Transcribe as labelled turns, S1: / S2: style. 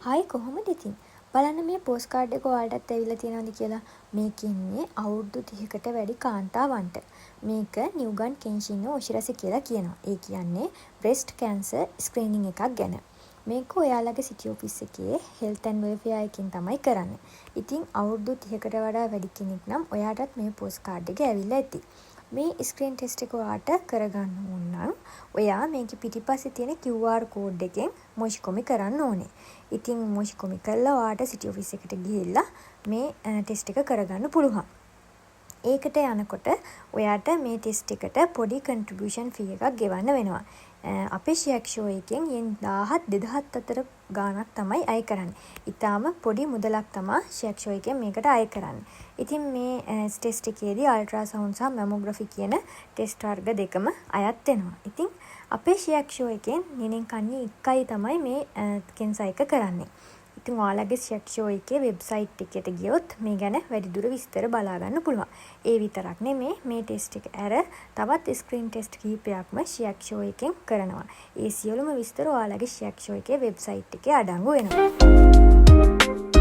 S1: Hi කොහොමද ඉතින්? බලන්න මේ පෝස්ට් කාඩ් එක ඔයාලටත් ඇවිල්ලා තියෙනවද කියලා. මේක ඉන්නේ අවුරුදු 30කට වැඩි කාන්තාවන්ට. මේක නිව්ගන් කෙන්ෂින්ෝ ඔශිරස කියලා කියනවා. ඒ කියන්නේ බ්‍රෙස්ට් කැන්සර් ස්ක්‍රීනින් එකක් ගැන. මේක ඔයාලගේ සිටි ඔෆිස් එකේ හෙල්ත් ඇන්ඩ් වෙල්ෆෙයාර් එකකින් තමයි කරන්නේ. ඉතින් අවුරුදු 30කට වඩා වැඩි කෙනෙක් නම් ඔයාටත් මේ පෝස්ට් කාඩ් එක ඇවිල්ලා ඇති. මේ ස්ක්‍රීන් ටෙස්ට් එක ඔයාට කරගන්න ඕන නම් ඔයා මේකේ පිටිපස්සේ තියෙන QR කෝඩ් එකෙන් මොෂිකොමි කරන්න ඕනේ. ඉතින් මොෂිකොමි කරලා ඔයාට සිටි ඔෆිස් එකට ගිහිල්ලා මේ ටෙස්ට් එක කරගන්න පුළුවන්. ඒකට යනකොට ඔයාට මේ ටෙස්ට් එකට පොඩි කන්ට්‍රිබියුෂන් ෆී එකක් ගෙවන්න වෙනවා. අපේ ශියක්ෂෝ එකෙන් යෙන් 1000 2000 අතර ගාණක් තමයි අය කරන්නේ. ඊටාම පොඩි මුදලක් තමයි ශියක්ෂෝ එකෙන් මේකට අය කරන්නේ. ඉතින් මේ ටෙස්ට් එකේදී අල්ට්‍රාසවුන්ඩ් සහ මැමෝග්‍රැෆි කියන ටෙස්ට් වර්ග දෙකම අයත් වෙනවා. ඉතින් අපේ ශියක්ෂෝ එකෙන් නිනෙන් කන්නේ එකයි තමයි මේ කෙන්සර් එක කරන්නේ. ඉතින් ඔයාලගේ ශියක්ෂෝ එකේ වෙබ්සයිට් එකට ගියොත් මේ ගැන වැඩිදුර විස්තර බලා ගන්න පුළුවන්. ඒ විතරක් නෙමේ මේ ටෙස්ට් එක ඇර තවත් ස්ක්‍රීන් ටෙස්ට් කිහිපයක්ම ශියක්ෂෝ එකෙන් කරනවා. ඒ සියලුම විස්තර ඔයාලගේ ශියක්ෂෝ එකේ වෙබ්සයිට් එකේ අඩංගු වෙනවා.